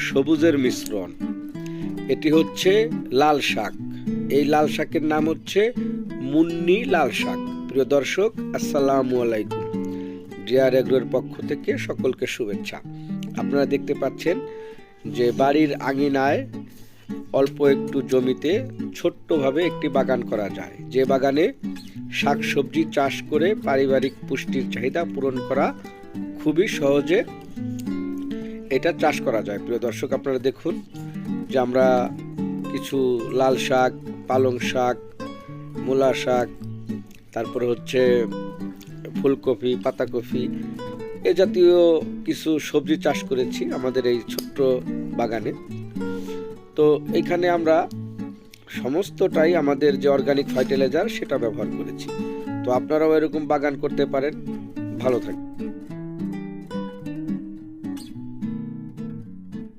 সবুজের মিশ্রণ। এটি হচ্ছে লাল শাক। এই লাল শাকের নাম হচ্ছে মুন্নি লাল শাক। প্রিয় দর্শক, আসসালামু আলাইকুম। ডিআর এগ্রোর পক্ষ থেকে সকলকে শুভেচ্ছা। আপনারা দেখতে পাচ্ছেন যে বাড়ির আঙিনায় অল্প একটু জমিতে ছোট্টভাবে একটি বাগান করা যায়, যে বাগানে শাকসবজি চাষ করে পারিবারিক পুষ্টির চাহিদা পূরণ করা খুবই সহজে এটা চাষ করা যায়। প্রিয় দর্শক, আপনারা দেখুন যে আমরা কিছু লাল শাক, পালং শাক, মূলা শাক, তারপরে হচ্ছে ফুলকপি, পাতাকপি এ জাতীয় কিছু সবজি চাষ করেছি আমাদের এই ছোট্ট বাগানে। তো এইখানে আমরা সমস্তটাই আমাদের যে অর্গানিক ফার্টিলাইজার সেটা ব্যবহার করেছি। তো আপনারাও এরকম বাগান করতে পারেন। ভালো থাকবেন।